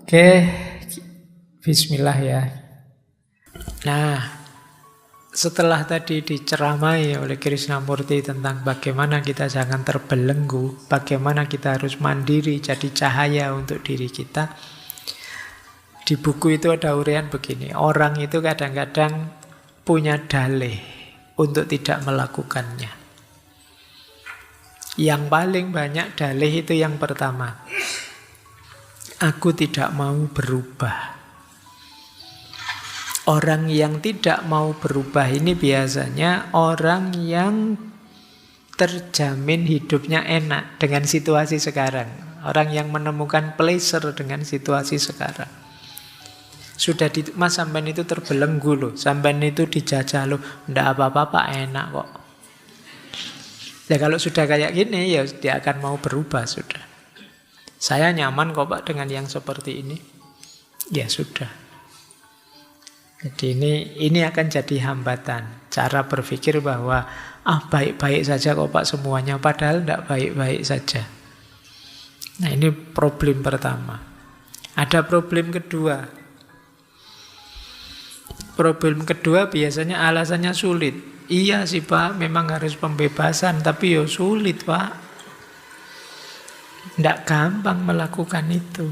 Oke, bismillah ya. Nah, setelah tadi diceramai oleh Krishnamurti tentang bagaimana kita jangan terbelenggu, bagaimana kita harus mandiri jadi cahaya untuk diri kita, di buku itu ada uraian begini, orang itu kadang-kadang punya dalih untuk tidak melakukannya. Yang paling banyak dalih itu yang pertama, aku tidak mau berubah. Orang yang tidak mau berubah ini biasanya orang yang terjamin hidupnya enak dengan situasi sekarang. Orang yang menemukan pleasure dengan situasi sekarang. Sudah mas sampean itu terbelenggu loh, sampean itu dijajah loh, ndak apa-apa Pak, enak kok. Ya kalau sudah kayak gini ya dia akan mau berubah sudah. Saya nyaman kok Pak dengan yang seperti ini. Ya sudah. Jadi ini akan jadi hambatan. Cara berpikir bahwa baik-baik saja kok Pak semuanya, padahal tidak baik-baik saja. Nah ini problem pertama. Ada problem kedua. Problem kedua biasanya alasannya sulit. Iya sih Pak, memang harus pembebasan, tapi ya sulit Pak. Tidak gampang melakukan itu.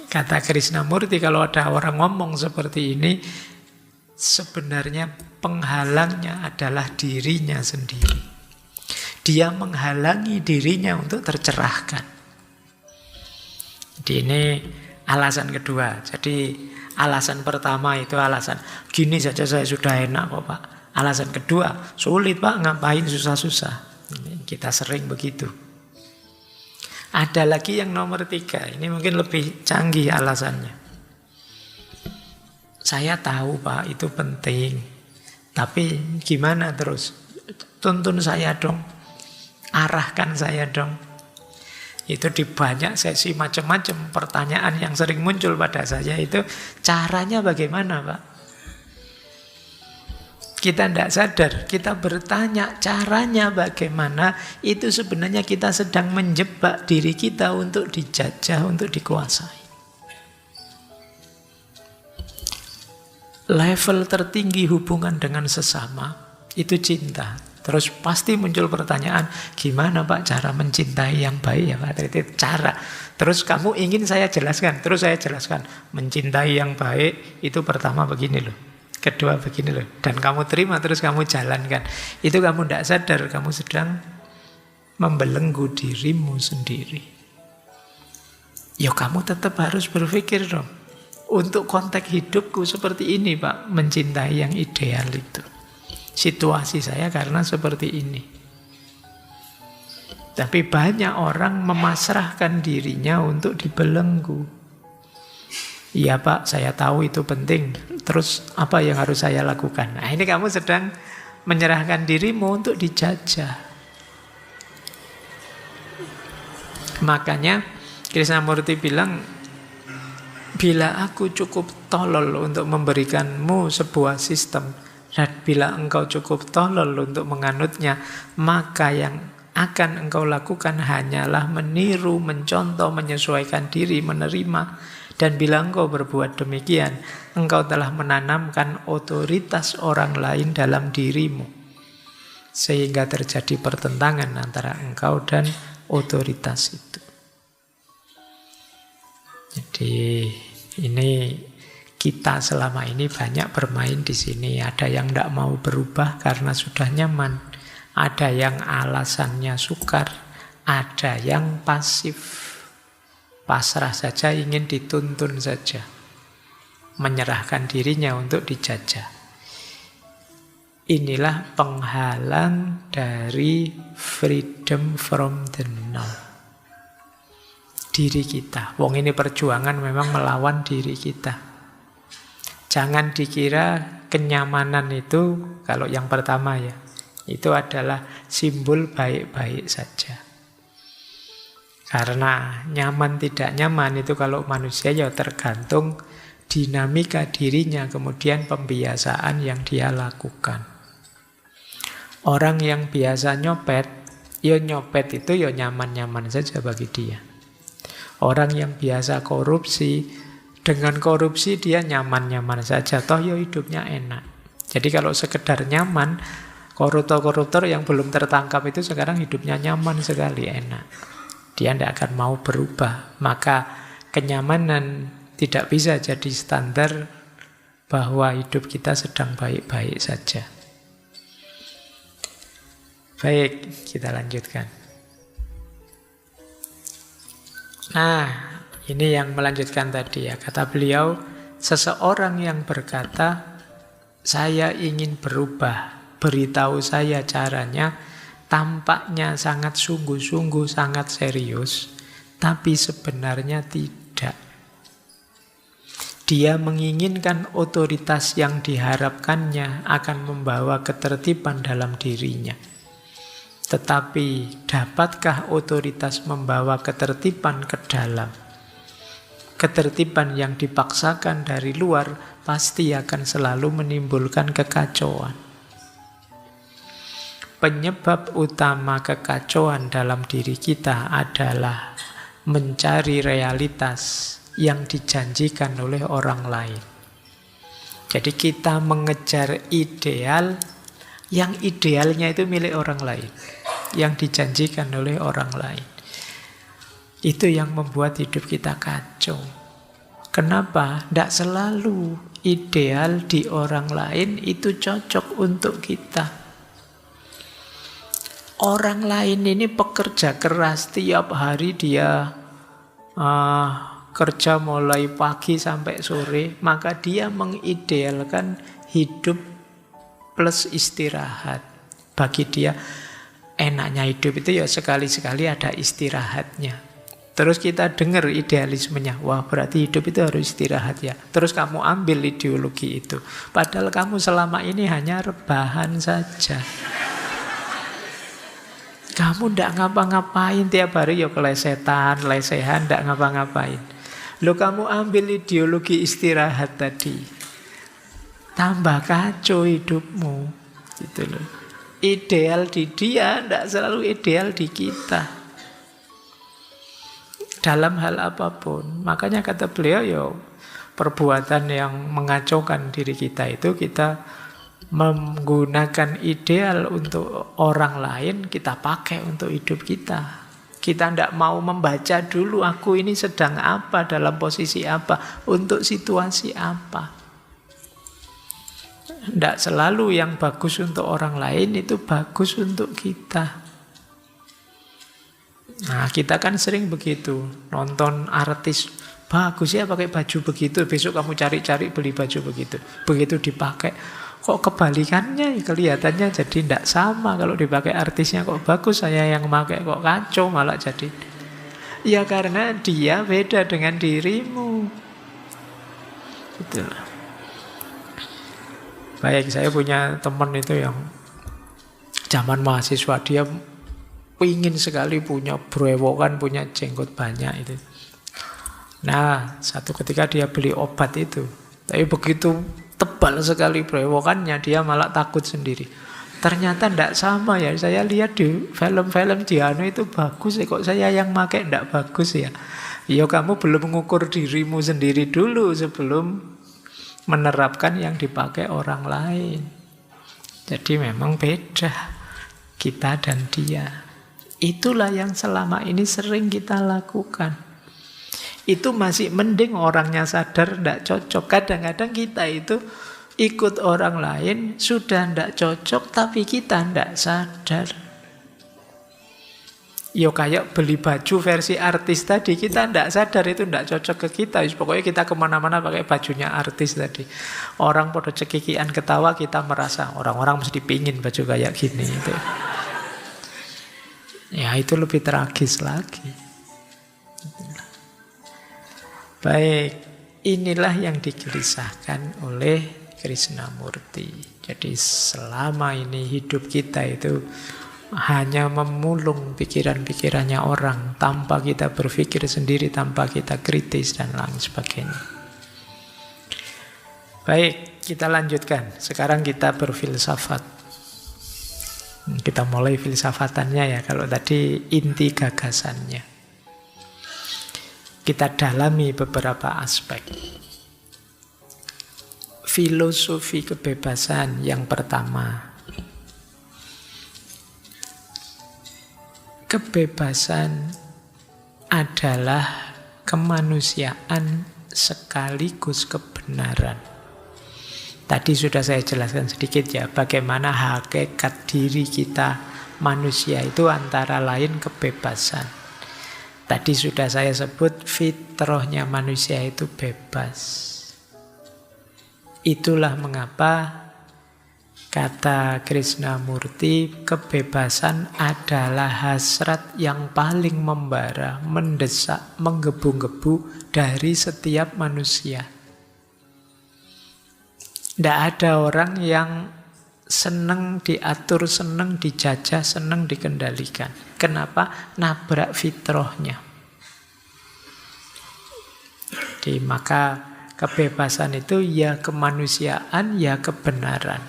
Kata Krishnamurti, kalau ada orang ngomong seperti ini, sebenarnya penghalangnya adalah dirinya sendiri. Dia menghalangi dirinya untuk tercerahkan. Jadi ini alasan kedua. Jadi alasan pertama itu alasan, gini saja saya sudah enak kok Pak. Alasan kedua, sulit Pak, ngapain susah-susah. Kita sering begitu. Ada lagi yang nomor 3. Ini mungkin lebih canggih alasannya. Saya tahu Pak itu penting. Tapi gimana terus? Tuntun saya dong. Arahkan saya dong. Itu di banyak sesi macam-macam pertanyaan yang sering muncul pada saya itu, caranya bagaimana Pak? Kita tidak sadar, kita bertanya caranya bagaimana, itu sebenarnya kita sedang menjebak diri kita untuk dijajah, untuk dikuasai. Level tertinggi hubungan dengan sesama, itu cinta. Terus pasti muncul pertanyaan, gimana Pak cara mencintai yang baik ya Pak? Itu cara. Terus kamu ingin saya jelaskan, terus saya jelaskan. Mencintai yang baik itu pertama begini loh. Kedua begini loh, dan kamu terima terus kamu jalankan. Itu kamu tidak sadar, kamu sedang membelenggu dirimu sendiri. Ya kamu tetap harus berpikir dong. Untuk konteks hidupku seperti ini Pak, mencintai yang ideal itu. Situasi saya karena seperti ini. Tapi banyak orang memasrahkan dirinya untuk dibelenggu. Iya Pak, saya tahu itu penting. Terus apa yang harus saya lakukan? Nah ini kamu sedang menyerahkan dirimu untuk dijajah. Makanya Krishnamurti bilang, bila aku cukup tolol untuk memberikanmu sebuah sistem, dan bila engkau cukup tolol untuk menganutnya, maka yang akan engkau lakukan hanyalah meniru, mencontoh, menyesuaikan diri, menerima. Dan bila engkau berbuat demikian, engkau telah menanamkan otoritas orang lain dalam dirimu. Sehingga terjadi pertentangan antara engkau dan otoritas itu. Jadi ini kita selama ini banyak bermain di sini. Ada yang tidak mau berubah karena sudah nyaman. Ada yang alasannya sukar. Ada yang pasif. Pasrah saja, ingin dituntun saja. Menyerahkan dirinya untuk dijajah. Inilah penghalang dari freedom from the now. Diri kita. Wong ini perjuangan memang melawan diri kita. Jangan dikira kenyamanan itu, kalau yang pertama ya, itu adalah simbol baik-baik saja. Karena nyaman tidak nyaman itu kalau manusia ya tergantung dinamika dirinya, kemudian pembiasaan yang dia lakukan. Orang yang biasa nyopet, ya nyopet itu ya nyaman-nyaman saja bagi dia. Orang yang biasa korupsi, dengan korupsi dia nyaman-nyaman saja, toh ya hidupnya enak. Jadi kalau sekedar nyaman, koruptor-koruptor yang belum tertangkap itu sekarang hidupnya nyaman sekali, enak. Dia tidak akan mau berubah. Maka kenyamanan tidak bisa jadi standar bahwa hidup kita sedang baik-baik saja. Baik, kita lanjutkan. Nah, ini yang melanjutkan tadi ya. Kata beliau, seseorang yang berkata, saya ingin berubah, beritahu saya caranya, tampaknya sangat sungguh-sungguh, sangat serius, tapi sebenarnya tidak. Dia menginginkan otoritas yang diharapkannya akan membawa ketertiban dalam dirinya. Tetapi dapatkah otoritas membawa ketertiban ke dalam? Ketertiban yang dipaksakan dari luar pasti akan selalu menimbulkan kekacauan. Penyebab utama kekacauan dalam diri kita adalah mencari realitas yang dijanjikan oleh orang lain. Jadi kita mengejar ideal, yang idealnya itu milik orang lain, yang dijanjikan oleh orang lain. Itu yang membuat hidup kita kacau. Kenapa? Tidak selalu ideal di orang lain itu cocok untuk kita. Orang lain ini pekerja keras, tiap hari dia kerja mulai pagi sampai sore, maka dia mengidealkan hidup plus istirahat. Bagi dia enaknya hidup itu ya sekali-sekali ada istirahatnya. Terus kita dengar idealismenya, wah berarti hidup itu harus istirahat ya. Terus kamu ambil ideologi itu. Padahal kamu selama ini hanya rebahan saja. Kamu tidak ngapa-ngapain tiap hari, ya kelesetan, lesehan, tidak ngapa-ngapain. Loh, kamu ambil ideologi istirahat tadi, tambah kacau hidupmu, gitu loh. Ideal di dia tidak selalu ideal di kita, dalam hal apapun. Makanya kata beliau, ya perbuatan yang mengacaukan diri kita itu kita menggunakan ideal untuk orang lain, kita pakai untuk hidup kita. Kita tidak mau membaca dulu, aku ini sedang apa, dalam posisi apa, untuk situasi apa. Tidak selalu yang bagus untuk orang lain itu bagus untuk kita. Nah, kita kan sering begitu, nonton artis, bagus ya pakai baju begitu, besok kamu cari-cari beli baju begitu. Begitu dipakai, kok kebalikannya, kelihatannya jadi tidak sama. Kalau dipakai artisnya kok bagus, saya yang pakai kok kacau malah jadi. Ya karena dia beda dengan dirimu. Itulah. Baik, saya punya teman itu yang zaman mahasiswa, dia ingin sekali punya brewokan, punya jenggot banyak itu. Nah, satu ketika dia beli obat itu, tapi begitu tebal sekali brewokannya, dia malah takut sendiri. Ternyata tidak sama ya, saya lihat di film-film di anu itu bagus ya, kok saya yang pakai tidak bagus ya. Ya kamu belum mengukur dirimu sendiri dulu sebelum menerapkan yang dipakai orang lain. Jadi memang beda kita dan dia. Itulah yang selama ini sering kita lakukan. Itu masih mending orangnya sadar tidak cocok. Kadang-kadang kita itu ikut orang lain, sudah tidak cocok, tapi kita tidak sadar. Yo kayak beli baju versi artis tadi, kita tidak sadar itu tidak cocok ke kita. Pokoknya kita kemana-mana pakai bajunya artis tadi. Orang pada cekikian ketawa, kita merasa orang-orang mesti pingin baju kayak gini itu. Ya itu lebih tragis lagi. Baik, inilah yang digelisahkan oleh Krishnamurti. Jadi selama ini hidup kita itu hanya memulung pikiran-pikirannya orang, tanpa kita berpikir sendiri, tanpa kita kritis dan lain sebagainya. Baik, kita lanjutkan. Sekarang kita berfilsafat. Kita mulai filsafatannya ya, kalau tadi inti gagasannya. Kita dalami beberapa aspek. Filosofi kebebasan yang pertama. Kebebasan adalah kemanusiaan sekaligus kebenaran. Tadi sudah saya jelaskan sedikit ya, bagaimana hakikat diri kita manusia itu antara lain kebebasan. Tadi sudah saya sebut fitrahnya manusia itu bebas. Itulah mengapa kata Krishnamurti, kebebasan adalah hasrat yang paling membara, mendesak, menggebu-gebu dari setiap manusia. Tidak ada orang yang senang diatur, senang dijajah, senang dikendalikan. Kenapa? Nabrak fitrahnya. Jadi maka kebebasan itu ya kemanusiaan, ya kebenaran.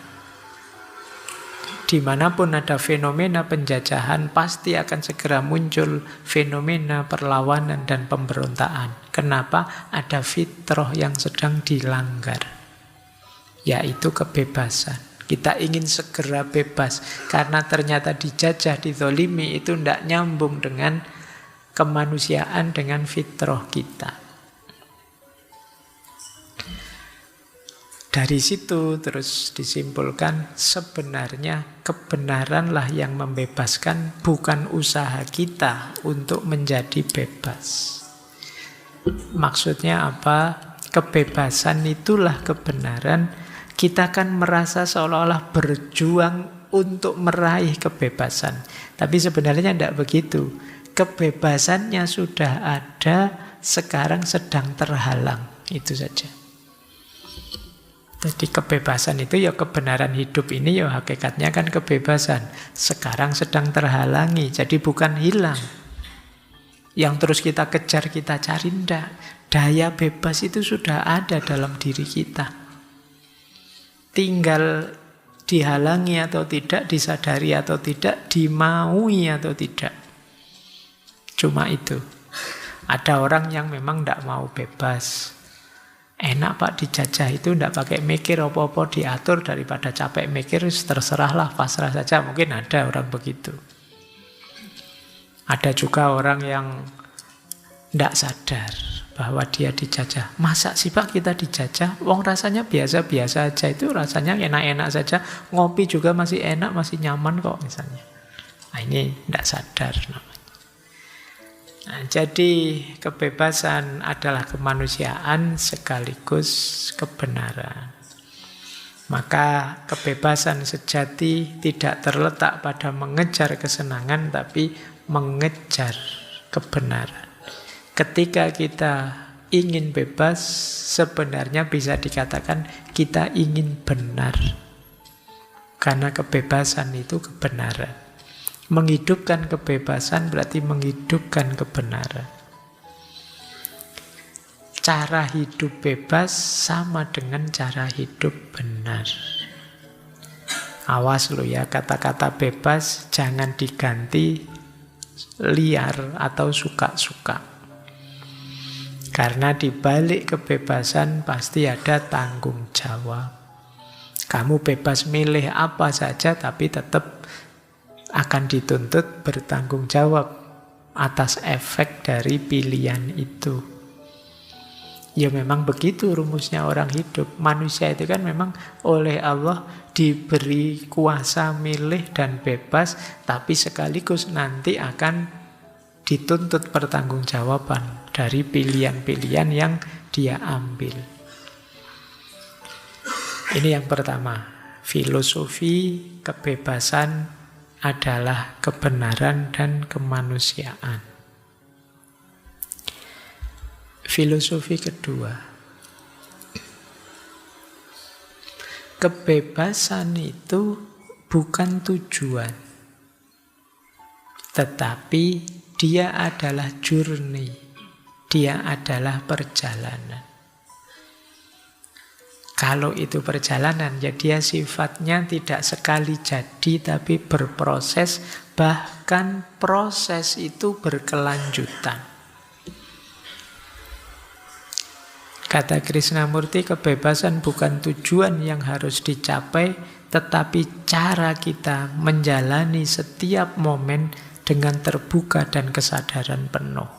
Dimanapun ada fenomena penjajahan, pasti akan segera muncul fenomena perlawanan dan pemberontakan. Kenapa? Ada fitrah yang sedang dilanggar, yaitu kebebasan. Kita ingin segera bebas karena ternyata dijajah, dizolimi, itu tidak nyambung dengan kemanusiaan, dengan fitrah kita. Dari situ terus disimpulkan sebenarnya kebenaranlah yang membebaskan, bukan usaha kita untuk menjadi bebas. Maksudnya apa? Kebebasan itulah kebenaran. Kita kan merasa seolah-olah berjuang untuk meraih kebebasan. Tapi sebenarnya tidak begitu. Kebebasannya sudah ada, sekarang sedang terhalang. Itu saja. Jadi kebebasan itu ya kebenaran hidup ini ya hakikatnya kan kebebasan. Sekarang sedang terhalangi, jadi bukan hilang. Yang terus kita kejar, kita cari, enggak. Daya bebas itu sudah ada dalam diri kita. Tinggal dihalangi atau tidak, disadari atau tidak, dimaui atau tidak. Cuma itu. Ada orang yang memang tidak mau bebas. Enak Pak dijajah itu tidak pakai mikir apa-apa, diatur daripada capek mikir, terserahlah, pasrah saja. Mungkin ada orang begitu. Ada juga orang yang tidak sadar bahwa dia dijajah. Masa sih Pak kita dijajah? Wong rasanya biasa-biasa aja, itu rasanya enak-enak saja. Ngopi juga masih enak, masih nyaman kok misalnya. Nah ini tidak sadar namanya. Nah, jadi kebebasan adalah kemanusiaan sekaligus kebenaran. Maka kebebasan sejati tidak terletak pada mengejar kesenangan, tapi mengejar kebenaran. Ketika kita ingin bebas, sebenarnya bisa dikatakan kita ingin benar. Karena kebebasan itu kebenaran. Menghidupkan kebebasan berarti menghidupkan kebenaran. Cara hidup bebas sama dengan cara hidup benar. Awas lo ya, kata-kata bebas jangan diganti liar atau suka-suka. Karena di balik kebebasan pasti ada tanggung jawab. Kamu bebas milih apa saja, tapi tetap akan dituntut bertanggung jawab atas efek dari pilihan itu. Ya memang begitu rumusnya orang hidup. Manusia itu kan memang oleh Allah diberi kuasa milih dan bebas, tapi sekaligus nanti akan dituntut pertanggungjawaban dari pilihan-pilihan yang dia ambil. Ini yang pertama. Filosofi kebebasan adalah kebenaran dan kemanusiaan. Filosofi kedua. Kebebasan itu bukan tujuan, tetapi dia adalah journey, dia adalah perjalanan. Kalau itu perjalanan, ya dia sifatnya tidak sekali jadi, tapi berproses, bahkan proses itu berkelanjutan. Kata Krishnamurti, kebebasan bukan tujuan yang harus dicapai, tetapi cara kita menjalani setiap momen dengan terbuka dan kesadaran penuh.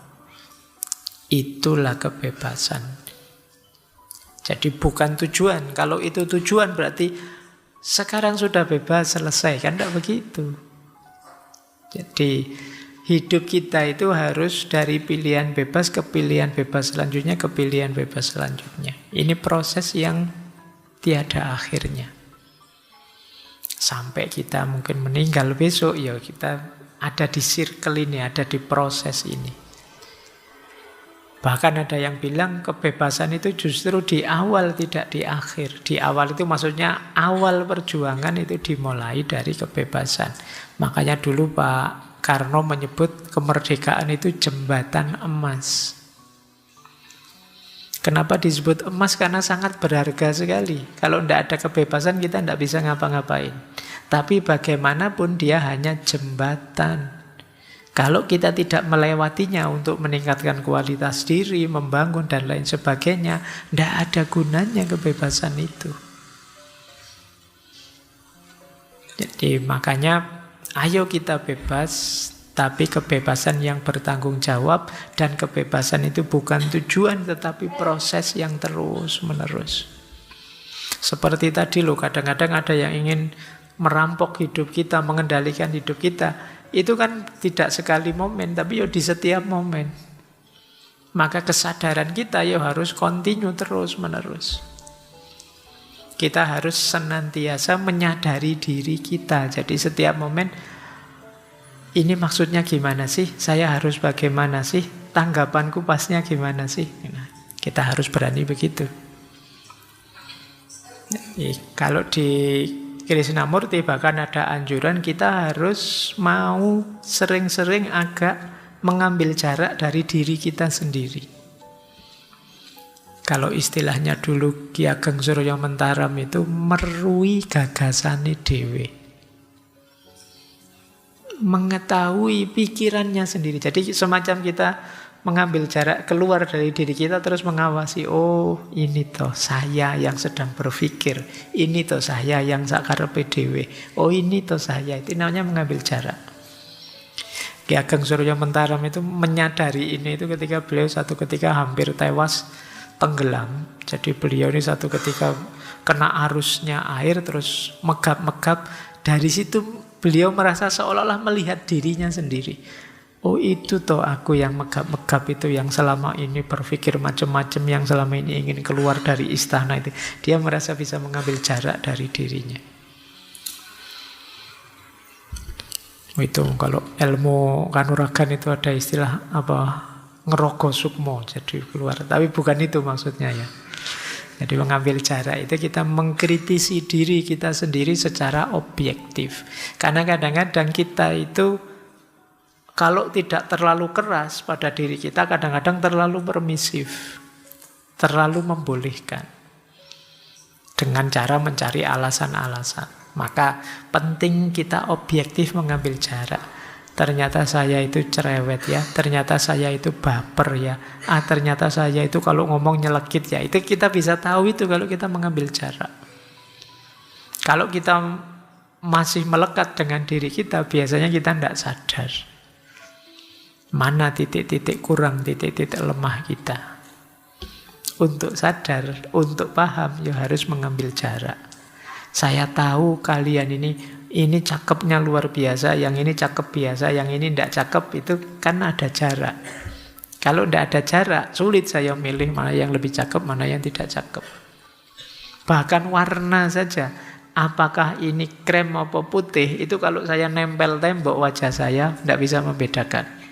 Itulah kebebasan. Jadi bukan tujuan. Kalau itu tujuan berarti sekarang sudah bebas, selesai. Kan tidak begitu. Jadi hidup kita itu harus dari pilihan bebas ke pilihan bebas selanjutnya, ke pilihan bebas selanjutnya. Ini proses yang tiada akhirnya. Sampai kita mungkin meninggal besok, ya kita ada di circle ini, ada di proses ini. Bahkan ada yang bilang kebebasan itu justru di awal, tidak di akhir. Di awal itu maksudnya awal perjuangan itu dimulai dari kebebasan. Makanya dulu Pak Karno menyebut kemerdekaan itu jembatan emas. Kenapa disebut emas? Karena sangat berharga sekali. Kalau tidak ada kebebasan kita tidak bisa ngapa-ngapain. Tapi bagaimanapun dia hanya jembatan. Kalau kita tidak melewatinya untuk meningkatkan kualitas diri, membangun dan lain sebagainya, tidak ada gunanya kebebasan itu. Jadi makanya ayo kita bebas, tapi kebebasan yang bertanggung jawab, dan kebebasan itu bukan tujuan tetapi proses yang terus menerus. Seperti tadi loh, kadang-kadang ada yang ingin merampok hidup kita, mengendalikan hidup kita. Itu kan tidak sekali momen, tapi ya di setiap momen. Maka kesadaran kita ya harus continue terus menerus. Kita harus senantiasa menyadari diri kita. Jadi setiap momen, ini maksudnya gimana sih? Saya harus bagaimana sih? Tanggapanku pasnya gimana sih? Nah, kita harus berani begitu. Kalau di Krishnamurti bahkan ada anjuran kita harus mau sering-sering agak mengambil jarak dari diri kita sendiri. Kalau istilahnya dulu Ki Ageng Surya Mentaram itu merui gagasane dhewe. Mengetahui pikirannya sendiri. Jadi semacam kita mengambil jarak keluar dari diri kita terus mengawasi, oh ini toh saya yang sedang berpikir, ini toh saya yang sakarepe dhewe, oh ini toh saya. Itu namanya mengambil jarak. Ki Ageng Surya Mentaram itu menyadari ini itu ketika beliau satu ketika hampir tewas tenggelam. Jadi beliau ini satu ketika kena arusnya air terus megap-megap. Dari situ beliau merasa seolah-olah melihat dirinya sendiri. Oh itu toh aku yang megap-megap itu, yang selama ini berpikir macam-macam, yang selama ini ingin keluar dari istana itu. Dia merasa bisa mengambil jarak dari dirinya. Itu kalau ilmu kanuragan itu ada istilah apa, ngerogo sukmo, jadi keluar. Tapi bukan itu maksudnya ya. Jadi mengambil jarak itu kita mengkritisi diri kita sendiri secara objektif. Karena kadang-kadang kita itu kalau tidak terlalu keras pada diri kita, kadang-kadang terlalu permisif, terlalu membolehkan, dengan cara mencari alasan-alasan. Maka penting kita objektif mengambil jarak. Ternyata saya itu cerewet ya, ternyata saya itu baper ya, ternyata saya itu kalau ngomong nyelekit ya. Itu kita bisa tahu itu kalau kita mengambil jarak. Kalau kita masih melekat dengan diri kita, biasanya kita tidak sadar mana titik-titik kurang, titik-titik lemah kita. Untuk sadar, untuk paham, ya harus mengambil jarak. Saya tahu kalian ini cakepnya luar biasa, yang ini cakep biasa, yang ini tidak cakep, itu kan ada jarak. Kalau tidak ada jarak, sulit saya milih mana yang lebih cakep, mana yang tidak cakep. Bahkan warna saja, apakah ini krem atau putih, itu kalau saya nempel tembok wajah saya, tidak bisa membedakan.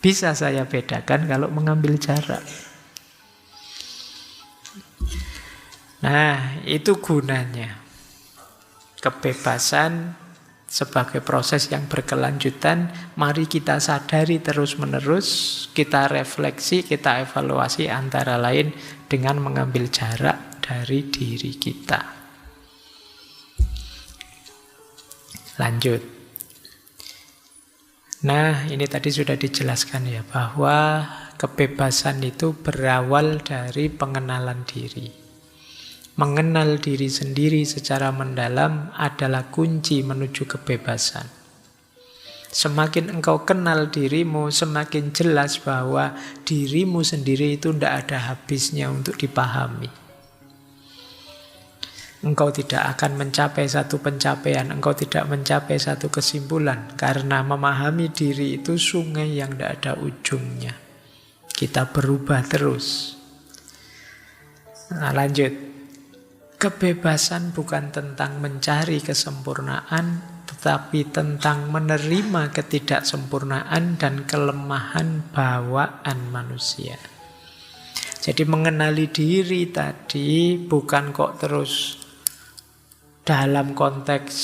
Bisa saya bedakan kalau mengambil jarak. Nah, itu gunanya. Kebebasan sebagai proses yang berkelanjutan, mari kita sadari terus-menerus, kita refleksi, kita evaluasi antara lain dengan mengambil jarak dari diri kita. Lanjut. Nah, ini tadi sudah dijelaskan ya, bahwa kebebasan itu berawal dari pengenalan diri. Mengenal diri sendiri secara mendalam adalah kunci menuju kebebasan. Semakin engkau kenal dirimu, semakin jelas bahwa dirimu sendiri itu tidak ada habisnya untuk dipahami. Engkau tidak akan mencapai satu pencapaian, engkau tidak mencapai satu kesimpulan. Karena memahami diri itu sungai yang tidak ada ujungnya. Kita berubah terus. Nah, lanjut. Kebebasan bukan tentang mencari kesempurnaan, tetapi tentang menerima ketidaksempurnaan dan kelemahan bawaan manusia. Jadi mengenali diri tadi bukan kok terus dalam konteks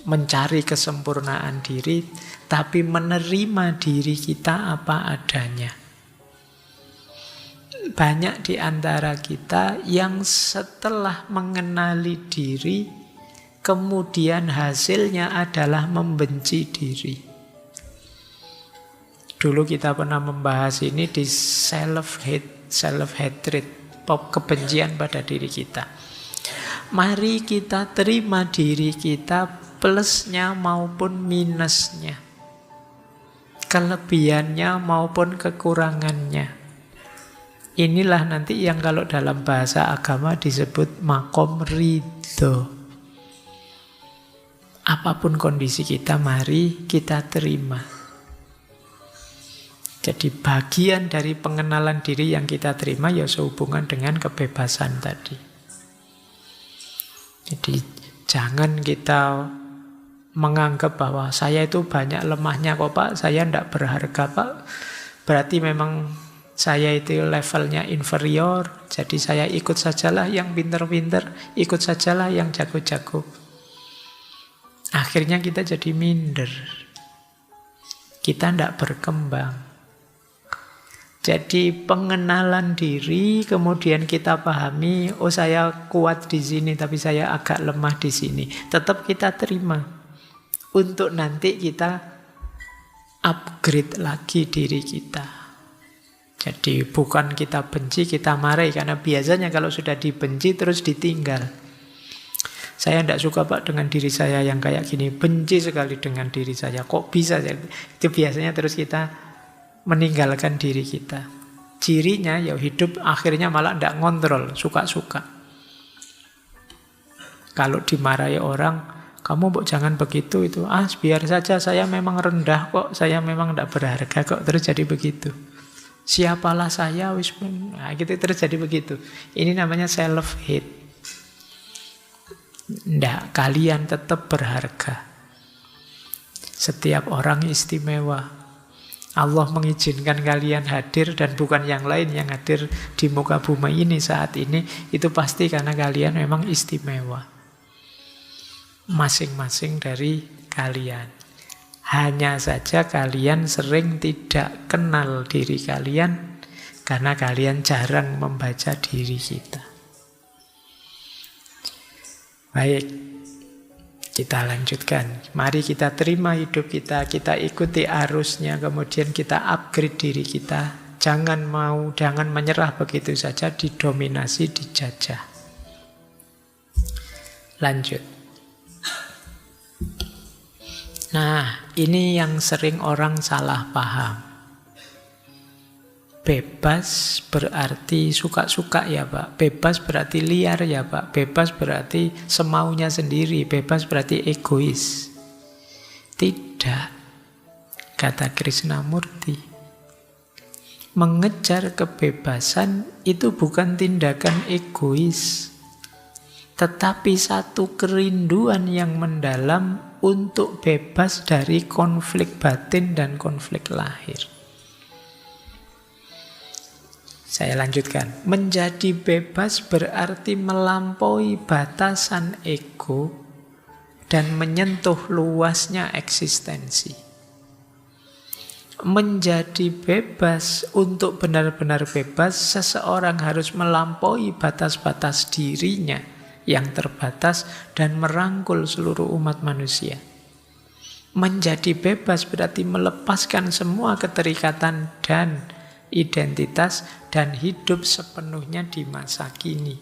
mencari kesempurnaan diri, tapi menerima diri kita apa adanya. Banyak di antara kita yang setelah mengenali diri, kemudian hasilnya adalah membenci diri. Dulu kita pernah membahas ini di self-hate, self-hatred, kebencian pada diri kita. Mari kita terima diri kita plusnya maupun minusnya, kelebihannya maupun kekurangannya. Inilah nanti yang kalau dalam bahasa agama disebut makom ridho. Apapun kondisi kita, mari kita terima. Jadi bagian dari pengenalan diri yang kita terima ya sehubungan dengan kebebasan tadi. Jadi jangan kita menganggap bahwa saya itu banyak lemahnya kok Pak, saya tidak berharga Pak. Berarti memang saya itu levelnya inferior, jadi saya ikut sajalah yang pinter-pinter, ikut sajalah yang jago-jago. Akhirnya kita jadi minder. Kita tidak berkembang. Jadi pengenalan diri, kemudian kita pahami, oh saya kuat di sini, tapi saya agak lemah di sini. Tetap kita terima. Untuk nanti kita upgrade lagi diri kita. Jadi bukan kita benci, kita marahi. Karena biasanya kalau sudah dibenci terus ditinggal. Saya tidak suka Pak dengan diri saya yang kayak gini. Benci sekali dengan diri saya. Kok bisa? Itu biasanya terus kita meninggalkan diri kita. Cirinya ya hidup akhirnya malah tidak ngontrol. Suka-suka. Kalau dimarahi orang, kamu Mbok jangan begitu itu. Biar saja saya memang rendah kok. Saya memang tidak berharga kok. Terus jadi begitu. Siapalah saya, gitu terjadi begitu. Ini namanya self-hate. Nggak, kalian tetap berharga. Setiap orang istimewa. Allah mengizinkan kalian hadir dan bukan yang lain yang hadir di muka bumi ini saat ini. Itu pasti karena kalian memang istimewa. Masing-masing dari kalian. Hanya saja kalian sering tidak kenal diri kalian karena kalian jarang membaca diri kita. Baik, kita lanjutkan. Mari kita terima hidup kita, kita ikuti arusnya, kemudian kita upgrade diri kita. Jangan menyerah begitu saja, didominasi, dijajah. Lanjut. Nah, ini yang sering orang salah paham. Bebas berarti suka-suka ya Pak. Bebas berarti liar ya Pak. Bebas berarti semaunya sendiri. Bebas berarti egois. Tidak, kata Krishnamurti. Mengejar kebebasan itu bukan tindakan egois, tetapi satu kerinduan yang mendalam untuk bebas dari konflik batin dan konflik lahir. Saya lanjutkan. Menjadi bebas berarti melampaui batasan ego dan menyentuh luasnya eksistensi. Menjadi bebas, untuk benar-benar bebas, seseorang harus melampaui batas-batas dirinya yang terbatas dan merangkul seluruh umat manusia. Menjadi bebas berarti melepaskan semua keterikatan dan identitas, dan hidup sepenuhnya di masa kini.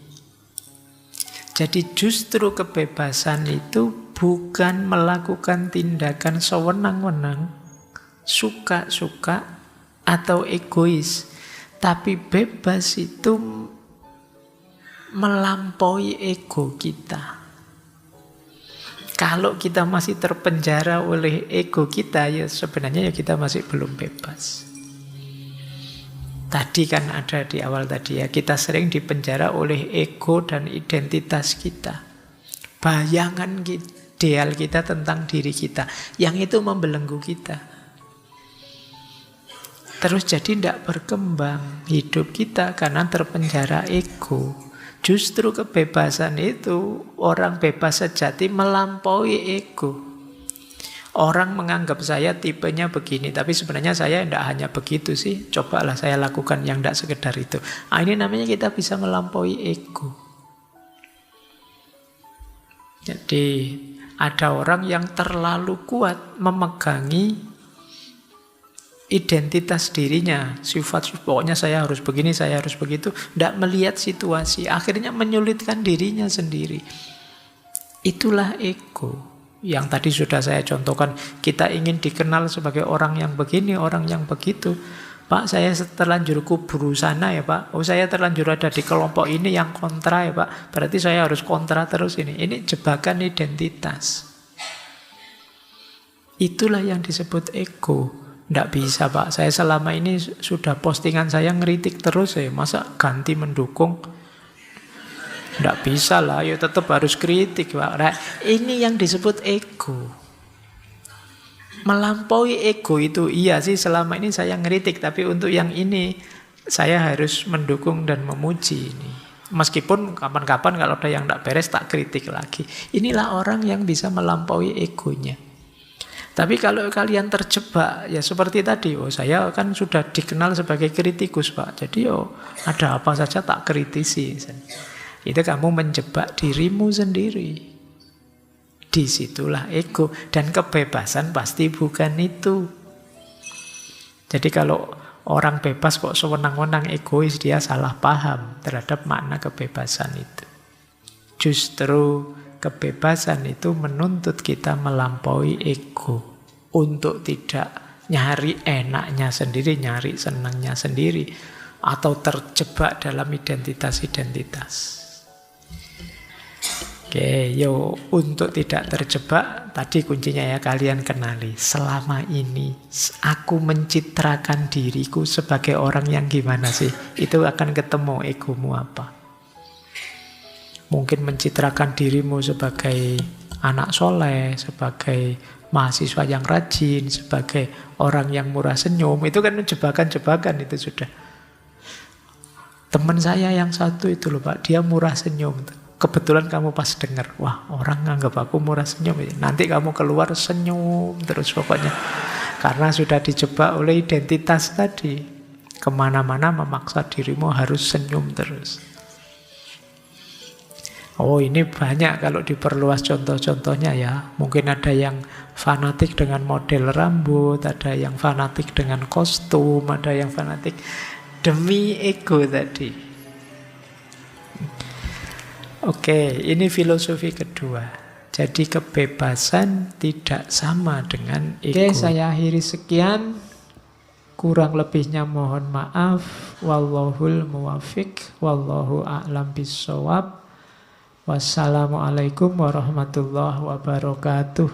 Jadi justru kebebasan itu bukan melakukan tindakan sewenang-wenang, suka-suka, atau egois. Tapi bebas itu melampaui ego kita. Kalau kita masih terpenjara oleh ego kita, ya sebenarnya ya kita masih belum bebas. Tadi kan ada di awal tadi ya, kita sering dipenjara oleh ego dan identitas kita. Bayangan ideal kita tentang diri kita, yang itu membelenggu kita. Terus jadi tidak berkembang hidup kita karena terpenjara ego. Justru kebebasan itu, orang bebas sejati melampaui ego. Orang menganggap saya tipenya begini, tapi sebenarnya saya tidak hanya begitu sih. Cobalah saya lakukan yang tidak sekedar itu. Ini namanya kita bisa melampaui ego. Jadi ada orang yang terlalu kuat memegangi identitas dirinya, sifat pokoknya saya harus begini, saya harus begitu, tidak melihat situasi, akhirnya menyulitkan dirinya sendiri. Itulah ego. Yang tadi sudah saya contohkan, kita ingin dikenal sebagai orang yang begini, orang yang begitu. Pak, saya terlanjur kuburu sana ya Pak. Oh, saya terlanjur ada di kelompok ini yang kontra ya Pak. Berarti saya harus kontra terus ini. Ini jebakan identitas. Itulah yang disebut ego. Tidak bisa Pak, saya selama ini sudah postingan saya ngeritik terus ya. Masa ganti mendukung? Tidak bisa lah, ya tetap harus kritik Pak. Nah, ini yang disebut ego. Melampaui ego itu, iya sih selama ini saya ngeritik, tapi untuk yang ini saya harus mendukung dan memuji ini. Meskipun kapan-kapan kalau ada yang tidak beres tak kritik lagi. Inilah orang yang bisa melampaui egonya. Tapi kalau kalian terjebak, ya seperti tadi, oh saya kan sudah dikenal sebagai kritikus Pak, jadi ada apa saja tak kritisi. Itu kamu menjebak dirimu sendiri. Disitulah ego. Dan kebebasan pasti bukan itu. Jadi kalau orang bebas kok sewenang-wenang egois, dia salah paham terhadap makna kebebasan itu. Justru kebebasan itu menuntut kita melampaui ego. Untuk tidak nyari enaknya sendiri, nyari senangnya sendiri. Atau terjebak dalam identitas-identitas. Oke, untuk tidak terjebak, tadi kuncinya ya kalian kenali. Selama ini aku mencitrakan diriku sebagai orang yang gimana sih? Itu akan ketemu egomu apa. Mungkin mencitrakan dirimu sebagai anak soleh, sebagai mahasiswa yang rajin, sebagai orang yang murah senyum. Itu kan jebakan-jebakan itu sudah. Teman saya yang satu itu loh Pak, dia murah senyum. Kebetulan kamu pas dengar, wah orang nganggap aku murah senyum. Nanti kamu keluar senyum terus pokoknya. Karena sudah dijebak oleh identitas tadi. Kemana-mana memaksa dirimu harus senyum terus. Oh ini banyak kalau diperluas contoh-contohnya ya. Mungkin ada yang fanatik dengan model rambut, ada yang fanatik dengan kostum, ada yang fanatik demi ego tadi. Oke, ini filosofi kedua. Jadi kebebasan tidak sama dengan ego. Oke, saya akhiri sekian. Kurang lebihnya mohon maaf. Wallahul muwafiq. Wallahu a'lam bishawab. Wassalamualaikum warahmatullahi wabarakatuh.